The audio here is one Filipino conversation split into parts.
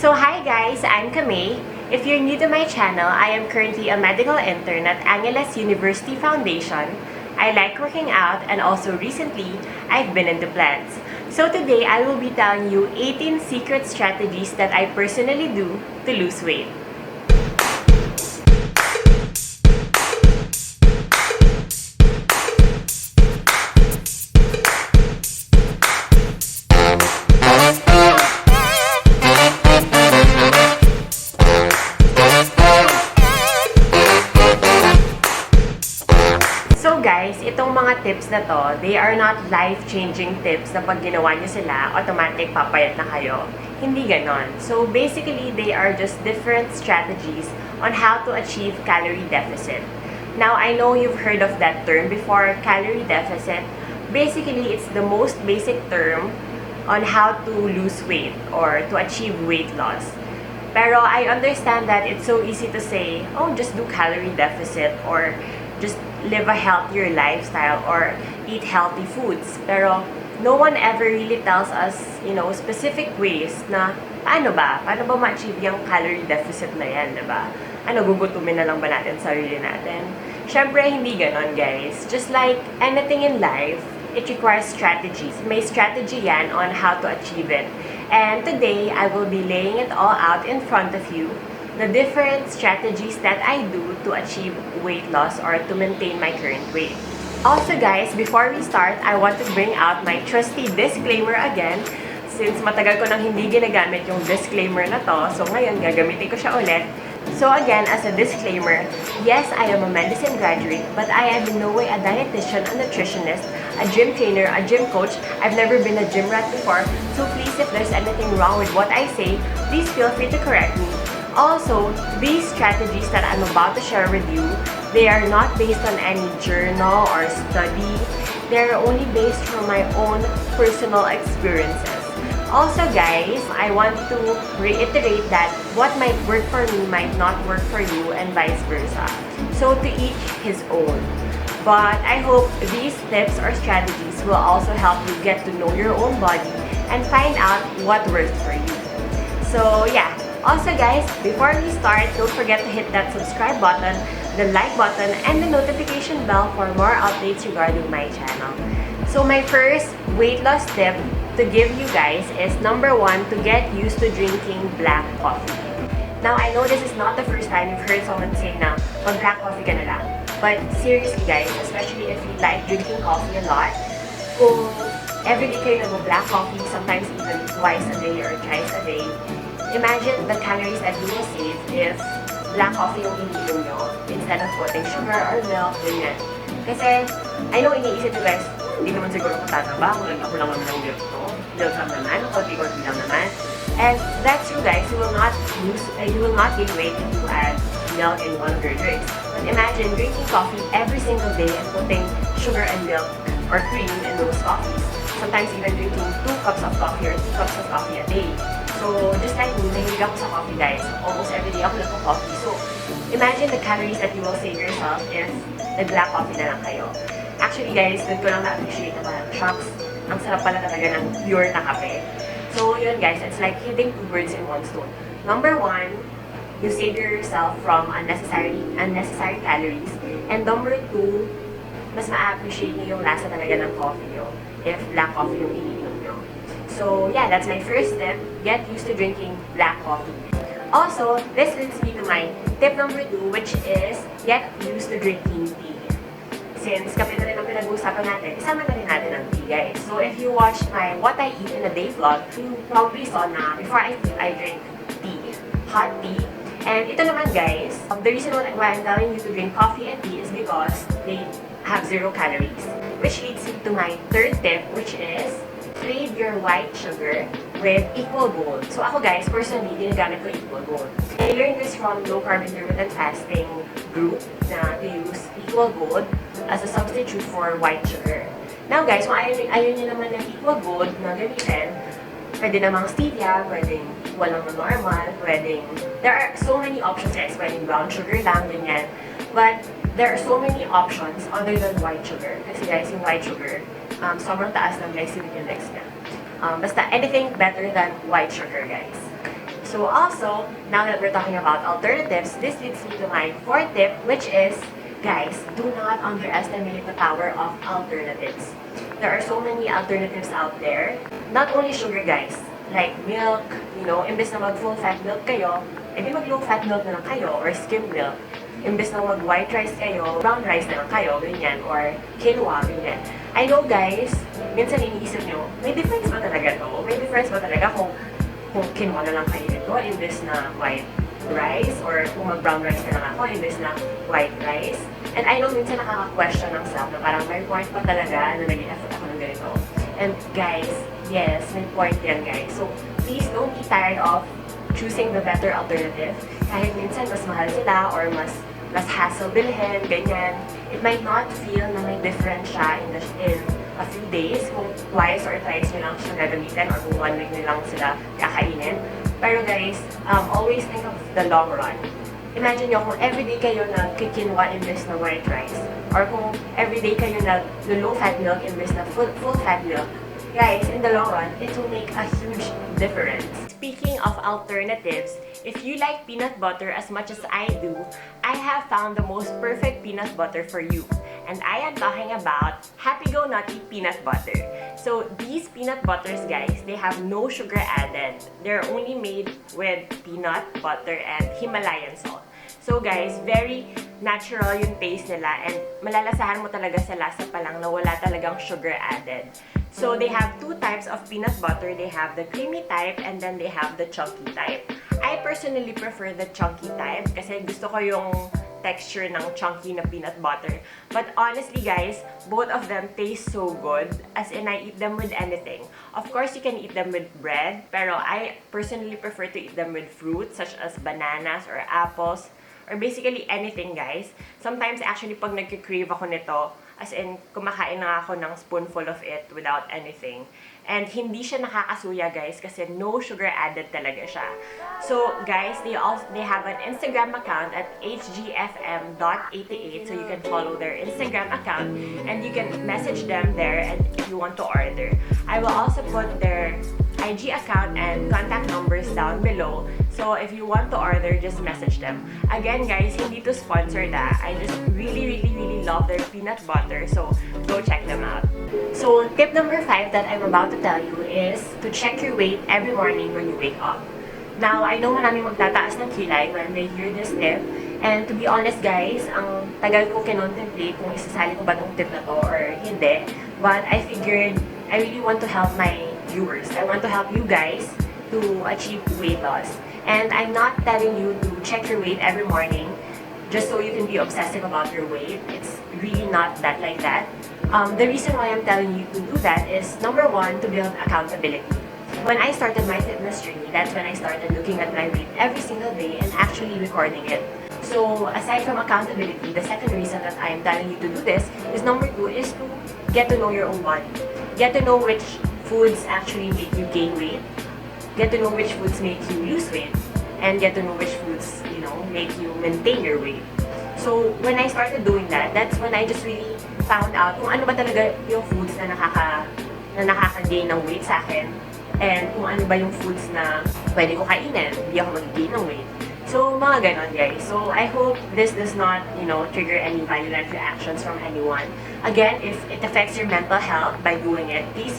So hi guys, I'm Kamay. If you're new to my channel, I am currently a medical intern at Angeles University Foundation. I like working out and also recently, I've been into plants. So today, I will be telling you 18 secret strategies that I personally do to lose weight. So guys, itong mga tips na to, they are not life-changing tips na pag ginawa nyo sila, automatic papayat na kayo. Hindi ganon. So basically, they are just different strategies on how to achieve calorie deficit. Now, I know you've heard of that term before, calorie deficit. Basically, it's the most basic term on how to lose weight or to achieve weight loss. Pero I understand that it's so easy to say, oh, just do calorie deficit or just live a healthier lifestyle or eat healthy foods. Pero no one ever really tells us, specific ways na paano ba ma-achieve yung calorie deficit na yan, diba? Gugutumin na lang ba natin sarili natin? Syempre, hindi ganon, guys. Just like anything in life, it requires strategies. May strategy yan on how to achieve it. And today, I will be laying it all out in front of you, the different strategies that I do to achieve weight loss or to maintain my current weight. Also guys, before we start, I want to bring out my trusty disclaimer again. Since matagal ko nang hindi ginagamit yung disclaimer na to, so ngayon gagamitin ko siya ulit. So again, as a disclaimer, yes, I am a medicine graduate, but I am in no way a dietitian, a nutritionist, a gym trainer, a gym coach. I've never been a gym rat before, so please, if there's anything wrong with what I say, please feel free to correct me. Also, these strategies that I'm about to share with you, they are not based on any journal or study. They're only based from my own personal experiences. Also guys, I want to reiterate that what might work for me might not work for you and vice versa. So to each his own. But I hope these tips or strategies will also help you get to know your own body and find out what works for you. So yeah. Also guys, before we start, don't forget to hit that subscribe button, the like button, and the notification bell for more updates regarding my channel. So my first weight loss tip to give you guys is number 1, to get used to drinking black coffee. Now I know this is not the first time you've heard someone say na mag-black coffee ka na lang. But seriously guys, especially if you like drinking coffee a lot, kung everyday kayo nag-black coffee, sometimes even twice a day or thrice a day, imagine the calories that you will save if black coffee yung iniinom nyo instead of putting sugar or milk, ganyan. Kasi, I know iniisip nyo guys, hindi naman siguro kung tatrabaho, ako lang naman ng milk to. Milk lang naman, konti-konti lang naman. And that's true guys, you will not gain weight if you add milk in one of your drinks. But imagine drinking coffee every single day and putting sugar and milk or cream in those coffees. Sometimes even drinking 2 cups of coffee or 3 cups of coffee a day. So, just like me, nahilig ako sa coffee guys. Almost every day ako nagko-coffee. So, imagine the calories that you will save yourself if nag-black coffee na lang kayo. Actually guys, doon ko lang na-appreciate na parang shocks. Ang sarap pala talaga ng pure na kape. So, yun guys, it's like hitting 2 birds in 1 stone. Number 1, you save yourself from unnecessary calories. And number 2, mas ma-appreciate niyo yung lasa talaga ng coffee nyo if black coffee yung iniinom nyo. So yeah, that's my first tip. Get used to drinking black coffee. Also, this leads me to my tip number 2, which is get used to drinking tea. Since kape na rin ang pinag-uusapan natin, isama na rin natin ang tea, guys. So if you watch my What I Eat in a Day vlog, you probably saw na before I eat, I drink tea, hot tea. And ito naman guys, the reason why I'm telling you to drink coffee and tea is because they have 0 calories. Which leads me to my third tip, which is trade your white sugar with equal gold. So ako guys, personally, ginagamit ko equal gold. I learned this from low carb intermittent fasting group na to use equal gold as a substitute for white sugar. Now guys, kung ayaw nyo naman ng equal gold na gamitin, pwede namang stevia, pwedeng walang normal, there are so many options guys, pwedeng brown sugar lang, ganyan. But there are so many options other than white sugar. Kasi guys, yung white sugar, sobrang taas ng glycemic index niya. Basta anything better than white sugar, guys. So also, now that we're talking about alternatives, this leads me to my fourth tip, which is, guys, do not underestimate the power of alternatives. There are so many alternatives out there. Not only sugar, guys. Like milk, imbes na mag full fat milk kayo, edi mag low fat milk na lang kayo, or skim milk. Imbes na mag white rice kayo, brown rice na lang kayo, ganyan, or quinoa, ganyan. I know, guys, minsan iniisip nyo, may difference ba talaga to? May difference ba talaga kung quinoa na lang kayo nito, imbes na white rice, or kung mag brown rice na lang ako, imbes na white rice? And I know minsan nakaka-question ng self na parang may point pa talaga na naging effort ako ng ganito. And guys, yes, may point yan, guys. So, please don't be tired of choosing the better alternative. Kahit minsan mas mahal sila or mas hassle bilhin, ganyan. It might not feel na may difference siya in a few days kung twice or thrice nyo lang siya gagamitin or kung 1 week nyo lang sila kakainin. Pero guys, always think of the long run. Imagine nyo kung everyday kayo nag-quinoa imbes na white rice, or kung everyday kayo nag-low fat milk imbes na full fat milk. Guys, in the long run, it will make a huge difference. Speaking of alternatives, if you like peanut butter as much as I do, I have found the most perfect peanut butter for you. And I am talking about Go Nutty peanut butter. So these peanut butters, guys, they have no sugar added. They're only made with peanut butter and Himalayan salt. So guys, very natural yung taste nila and malalasahan mo talaga sa lasa pa lang na wala talagang sugar added. So they have two types of peanut butter. They have the creamy type and then they have the chunky type. I personally prefer the chunky type kasi gusto ko yung texture ng chunky na peanut butter. But honestly, guys, both of them taste so good, as in I eat them with anything. Of course, you can eat them with bread, pero I personally prefer to eat them with fruits such as bananas or apples, or basically anything, guys. Sometimes actually pag nagki-crave ako nito, as in kumakain na ako ng spoonful of it without anything. And hindi siya nakakasuya, guys, kasi no sugar added talaga siya. So, guys, they have an Instagram account at hgfm.88, so you can follow their Instagram account and you can message them there and if you want to order. I will also put their IG account and contact numbers down below. So, if you want to order, just message them. Again, guys, hindi to sponsor that. I just really love their peanut butter. So, go check them out. So, tip number 5 that I'm about to tell you is to check your weight every morning when you wake up. Now, I know maraming magtataas ng kilay when they hear this tip. And to be honest, guys, ang tagal ko kinontemplate kung isasali ko ba itong tip na to or hindi. But I figured I really want to help my viewers. I want to help you guys to achieve weight loss. And I'm not telling you to check your weight every morning just so you can be obsessive about your weight. It's really not that like that. The reason why I'm telling you to do that is, number 1, to build accountability. When I started my fitness journey, that's when I started looking at my weight every single day and actually recording it. So, aside from accountability, the second reason that I'm telling you to do this is, number 2, is to get to know your own body. Get to know which foods actually make you gain weight. Get to know which foods make you lose weight. And get to know which foods, make you maintain your weight. So, when I started doing that, that's when I just really found out kung ano ba talaga yung foods na nakaka-gain ng weight sa akin. And kung ano ba yung foods na pwede ko kainin, hindi ako mag-gain ng weight. So, mga ganon, guys. So, I hope this does not, trigger any violent reactions from anyone. Again, if it affects your mental health by doing it, please,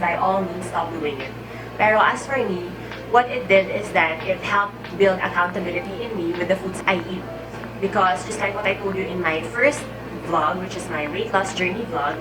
by all means, stop doing it. Pero as for me, what it did is that it helped build accountability in me with the foods I eat. Because just like what I told you in my first vlog, which is my weight loss journey vlog,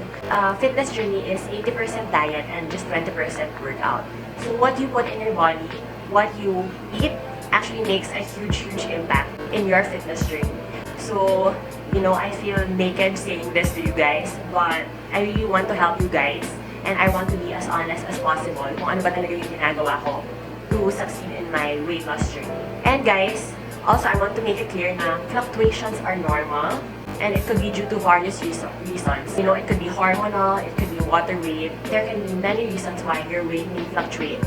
fitness journey is 80% diet and just 20% workout. So what you put in your body, what you eat, actually makes a huge impact in your fitness journey. So, I feel naked saying this to you guys, but I really want to help you guys and I want to be as honest as possible kung ano ba talaga yung ginagawa ko to succeed in my weight loss journey. And guys, also I want to make it clear na fluctuations are normal and it could be due to various reasons. It could be hormonal, it could be water weight. There can be many reasons why your weight may fluctuate.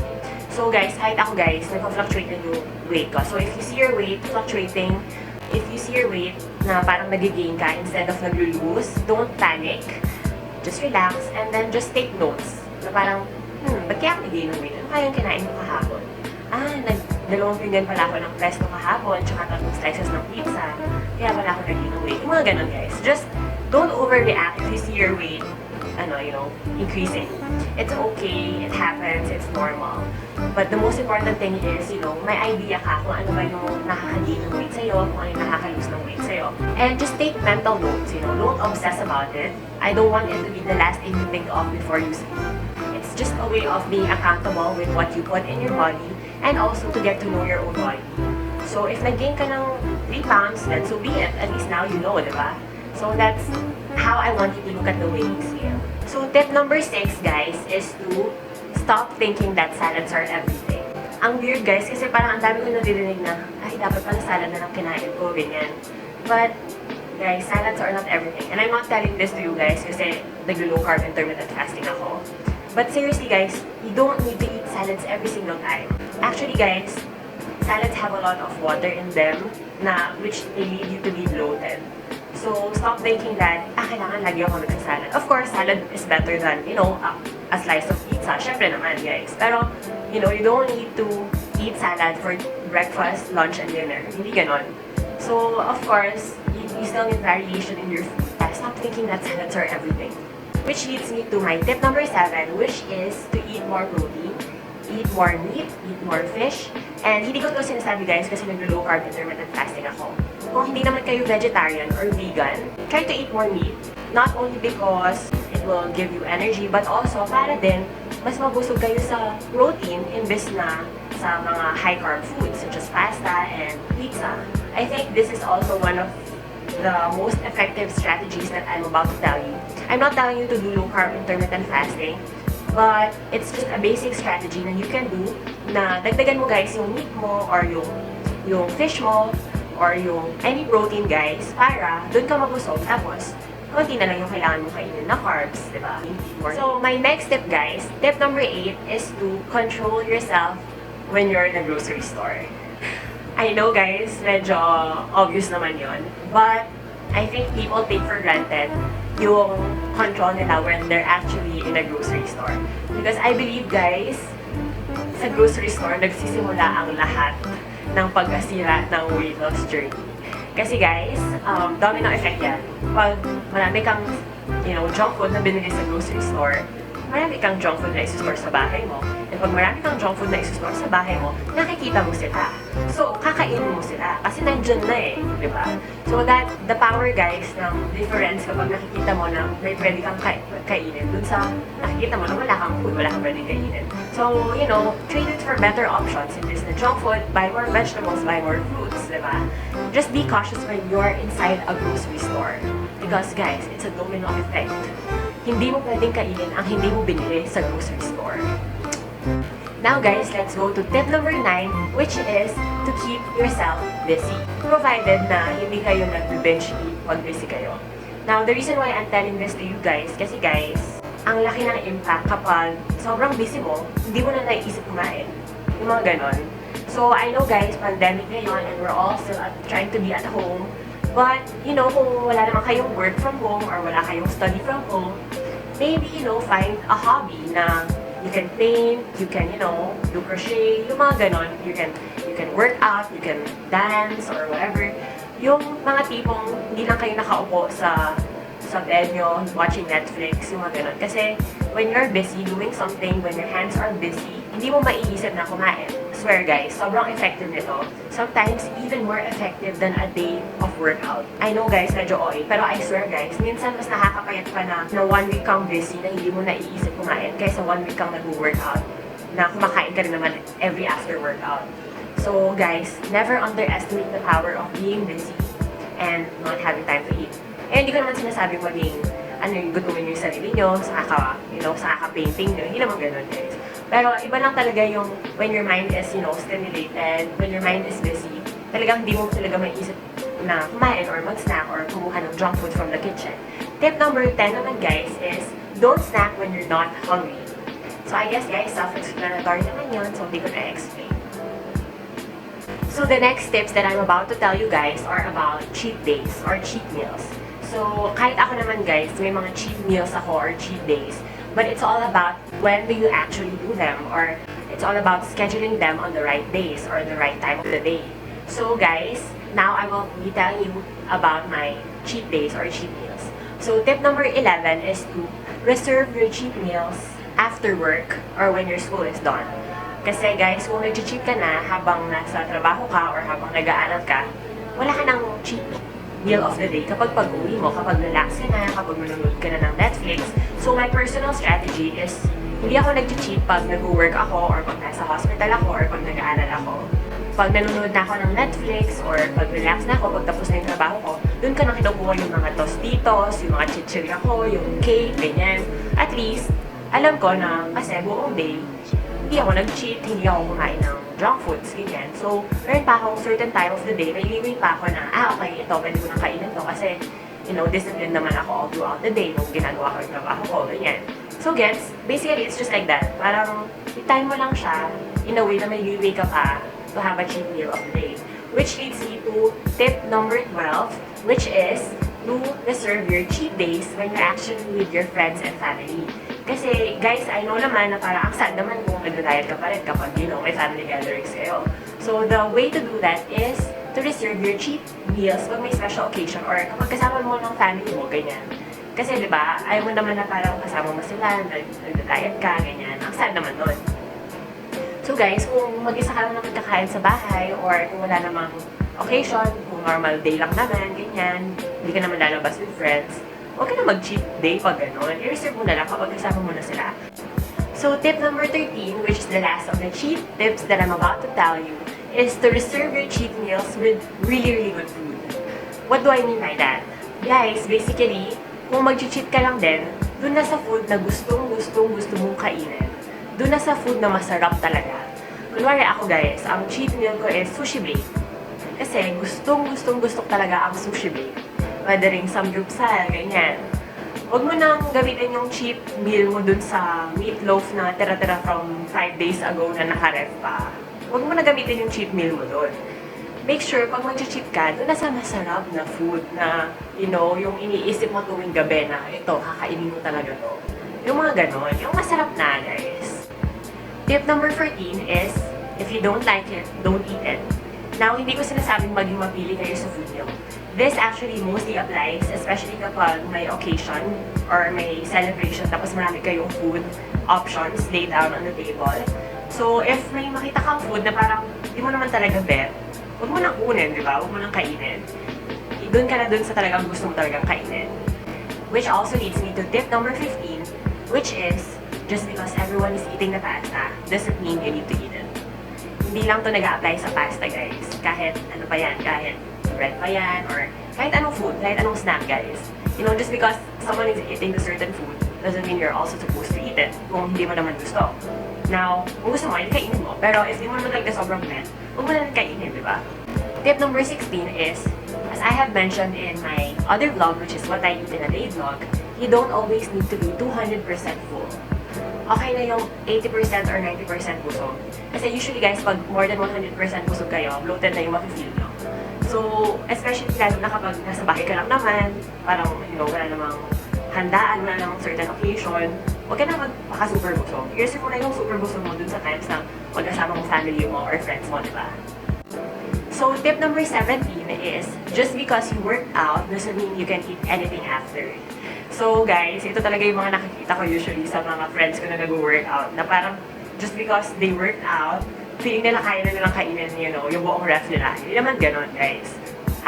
So guys, kahit ako guys, nagpa-fluctuate na yung weight ko. So if you see your weight fluctuating, if you see your weight na parang nag-gain ka instead of nag-lose, don't panic. Just relax and then just take notes. Na parang, ba't kaya ako nag-gain ng weight? Ano kaya yung kinain ko kahapon? 2 pinggan pala ako ng pesto kahapon, tsaka 3 slices ng pizza. Kaya pala ako naging weight. Yung mga ganun, guys. Just don't overreact if you see your weight, increasing. It's okay, it happens, it's normal. But the most important thing is, may idea ka kung ano ba yung nakaka-gain ng weight sa'yo, kung ano yung nakaka-lose ng weight sa'yo. And just take mental notes, don't obsess about it. I don't want it to be the last thing you think of before you sleep. It's just a way of being accountable with what you put in your body and also to get to know your own body. So if nag-gain ka ng 3 pounds, then so be it. At least now you know, diba? So that's how I want you to look at the weighing scale. So tip number 6, guys, is to stop thinking that salads are everything. Ang weird, guys, kasi parang ang dami ko naririnig na, ay, dapat pala salad na lang kinain ko, ganyan. But, guys, salads are not everything. And I'm not telling this to you guys kasi nag-low carb intermittent fasting ako. But seriously, guys, you don't need to eat salads every single time. Actually, guys, salads have a lot of water in them which they lead you to be bloated. So, stop thinking that, kailangan lagi ako nagsasalad. Of course, salad is better than, a slice of pizza. Syempre naman, guys. Pero, you don't need to eat salad for breakfast, lunch, and dinner. Hindi ganon. So, of course, you still need variation in your food. Stop thinking that salads are everything. Which leads me to my tip number 7, which is to eat more protein, eat more meat, eat more fish. And hindi ko ito sinasabi, guys, kasi nag-low carb intermittent fasting ako. Kung hindi naman kayo vegetarian or vegan, try to eat more meat. Not only because it will give you energy, but also para din mas mabusog kayo sa protein imbes na sa mga high-carb foods such as pasta and pizza. I think this is also one of the most effective strategies that I'm about to tell you. I'm not telling you to do low-carb intermittent fasting, but it's just a basic strategy na you can do na dagdagan mo, guys, yung meat mo or yung fish mo or yung any protein, guys, para doon ka mabusog. Tapos, konti na lang yung kailangan mo kainin na carbs, diba? So, my next tip, guys, tip number 8 is to control yourself when you're in a grocery store. I know, guys, medyo obvious naman yon, but I think people take for granted yung control nila when they're actually in a grocery store. Because I believe, guys, sa grocery store, nagsisimula ang lahat ng pagkasira ng weight loss journey. Kasi, guys, domino effect yan. Pag marami kang, junk food na binili sa grocery store, marami kang junk food na isi-store sa bahay mo. And pag marami kang junk food na isi-store sa bahay mo, nakikita mo sila. So, kakainin mo sila. Kasi nandyan na di ba? So, the power, guys, ng difference kapag nakikita mo na may pwede kang kainin dun sa nakikita mo na wala kang food, wala kang pwede kainin. So, trade it for better options. If it's the junk food, buy more vegetables, buy more fruits, di ba? Just be cautious when you're inside a grocery store. Because, guys, it's a domino effect. Hindi mo pwedeng kainin ang hindi mo binili sa grocery store. Now, guys, let's go to tip number 9, which is to keep yourself busy. Provided na hindi kayo nag-binge eat pag busy kayo. Now, the reason why I'm telling this to you guys, kasi guys, ang laki ng impact kapag sobrang busy mo, hindi mo na naiisip kumain. Yung mga ganon. So, I know, guys, pandemic ngayon and we're all still trying to be at home. But, kung wala naman kayong work from home or wala kayong study from home, maybe, find a hobby na you can paint, you can, do crochet, yung mga ganon. You can work out, you can dance, or whatever. Yung mga tipong hindi lang kayo nakaupo sa bed nyo, watching Netflix, yung mga ganon. Kasi, when you're busy doing something, when your hands are busy, hindi mo maiisip na kumain. Swear, guys, sobrang effective nito. Sometimes, even more effective than a day of workout. I know, guys, medyo OA, pero I swear, guys, minsan mas nakakapayat pa na 1 week kang busy na hindi mo naiisip kumain kaysa 1 week kang nag-workout na kumakain ka rin naman every after workout. So, guys, never underestimate the power of being busy and not having time to eat. Eh, hindi ko naman sinasabing maging gutumin nyo yung sarili nyo, sa kaka-painting nyo. Hindi naman ganun, guys. Pero iba lang talaga yung when your mind is, stimulated, when your mind is busy, talagang hindi mo talaga maiisip na kumain or mag-snack or kumuha ng junk food from the kitchen. Tip number 10 naman, guys, is don't snack when you're not hungry. So I guess, guys, self-explanatory naman yun, so hindi ko na-explain. So the next tips that I'm about to tell you guys are about cheat days or cheat meals. So kahit ako naman, guys, may mga cheat meals ako or cheat days. But it's all about when do you actually do them, or It's all about scheduling them on the right days or the right time of the day. So guys, now I will be telling you about my cheat days or cheat meals. So tip number 11 is to reserve your cheat meals after work or when your school is done. Kasi guys, kung nag-cheat ka na habang nasa trabaho ka or habang nag-aaral ka, wala ka ng cheat meal of the day kapag pag-uwi mo, kapag relax ka na, kapag manonood ka na ng Netflix. So my personal strategy is, hindi ako nag-cheat pag nag-work ako or pag nasa hospital ako or pag nag-aaral ako. Pag nanonood na ako ng Netflix or pag relax na ako, pag tapos na yung trabaho ko, dun ka na kinukuha yung mga tostitos, yung mga chichirya ko, yung cake, ganyan. At least, alam ko na kasi buong day, hindi ako nag-cheat, hindi ako kumain ng junk foods, ganyan. So, meron pa akong certain time of the day, may limit pa ako na, okay, ito, pwede ko nang kainin to kasi, you know, disciplined naman ako all throughout the day nung ginagawa ko yung trabaho ko, ganyan. So, gets, basically, it's just like that. Parang, i-time mo lang siya in a way na may leeway ka pa to have a cheat meal of the day. Which leads me to tip number 12, which is to reserve your cheat days when you're actually with your friends and family. Kasi, guys, I know naman na parang ang sad naman kung nag-diet ka pa rin kapag, you know, may family gatherings kayo. So, the way to do that is to reserve your cheat meals pag may special occasion or kapag kasama mo ng family mo, ganyan. Kasi, di ba, ayaw mo naman na parang kasama mo sila, nag-diet ka, ganyan. Ang sad naman nun. So, guys, kung mag-isa ka lang naman kakain sa bahay or kung wala namang occasion, kung normal day lang naman, ganyan, hindi ka naman lalabas with friends, huwag ka na mag-cheat day pag gano'n. I-reserve mo na lang kapag kasama mo na sila. So, tip number 13, which is the last of the cheat tips that I'm about to tell you, is to reserve your cheat meals with really, really good food. What do I mean by that? Guys, basically, kung mag-cheat ka lang din, dun na sa food na gusto mong kainin. Dun na sa food na masarap talaga. Kunwari ako guys, ang cheat meal ko is sushi bake. Kasi gusto talaga ang sushi bake. Pwede rin samgyupsal, ganyan. Huwag mo nang gamitin yung cheat meal mo dun sa meatloaf na tira-tira from 5 days ago na naka-ref pa. Huwag mo na gamitin yung cheat meal mo dun. Make sure, pag mag-cheat ka, dun na sa masarap na food na, you know, yung iniisip mo tuwing gabi na, ito, kakainin mo talaga to. Yung mga ganon, yung masarap na, guys. Tip number 14 is, if you don't like it, don't eat it. Now, hindi ko sinasabing maging mapili kayo sa food meal. This actually mostly applies, especially kapag may occasion or may celebration, tapos marami kayong food options laid down on the table. So, if may makita kang food na parang di mo naman talaga bet, huwag mo nang kunin, di ba? Huwag mo nang kainin. Doon ka na doon sa talagang gusto mo talagang kainin. Which also leads me to tip number 15, which is, just because everyone is eating the pasta, doesn't mean you need to eat it. Hindi lang to nag-a-apply sa pasta, guys. Kahit ano pa yan, kahit bread pa yan, or kahit anong food, kahit anong snack, guys. You know, just because someone is eating a certain food, doesn't mean you're also supposed to eat it kung hindi mo naman gusto. Now, kung gusto mo, hindi kainin mo. Pero if di mo naman like the sobrang bet, huwag mo na kainin, di ba? Tip number 16 is, as I have mentioned in my other vlog, which is what I eat in a day vlog, you don't always need to be 200% full. Okay na yung 80% or 90% busog. Kasi usually guys, pag more than 100% busog kayo, bloated na yung mafe-feel nyo. So, especially lalo na kapag nasa bahay ka lang naman, parang, you know, wala namang handaan, wala namang certain occasion, huwag ka na magpaka-super busog. I-reserve mo na yung super busog mo dun sa times na magkasama mong family mo or friends mo, diba? So, tip number 17 is, just because you worked out doesn't mean you can eat anything after. So, guys, ito talaga yung mga nakikita ko usually sa mga friends ko na nag-workout, na parang, just because they worked out, feeling nila kaya na nilang kainin, you know, yung buong ref nila. Hindi naman ganon, guys.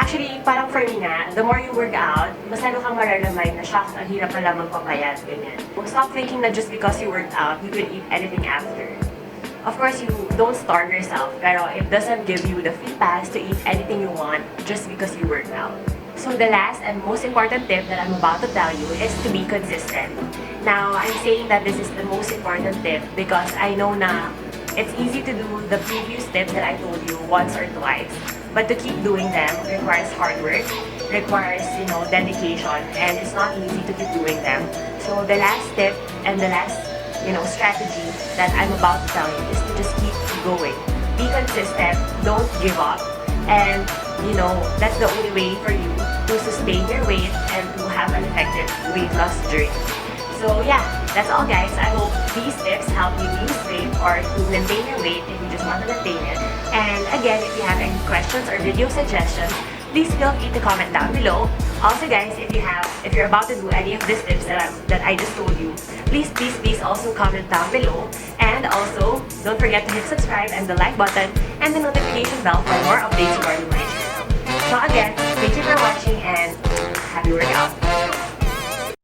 Actually, parang for me nga, the more you work out, mas lalo kang mararamay na shock, ang hirap pala magpapayat, ganyan. Stop thinking na just because you worked out, you can eat anything after. Of course, you don't starve yourself, pero it doesn't give you the free pass to eat anything you want just because you worked out. So the last and most important tip that I'm about to tell you is to be consistent. Now, I'm saying that this is the most important tip because I know na it's easy to do the previous tips that I told you once or twice. But to keep doing them requires hard work, requires, you know, dedication, and it's not easy to keep doing them. So the last tip and the last, you know, strategy that I'm about to tell you is to just keep going. Be consistent, don't give up, and, you know, that's the only way for you to sustain your weight and to have an effective weight loss journey. So yeah, That's all, guys. I hope these tips help you lose weight or to maintain your weight if you just want to maintain it. And again, if you have any questions or video suggestions, please feel free to comment down below. Also, guys, if you're about to do any of these tips that I just told you, please also comment down below. And also, don't forget to hit subscribe and the like button and the notification bell for more updates regarding my channel. So again, thank you for watching and happy workout!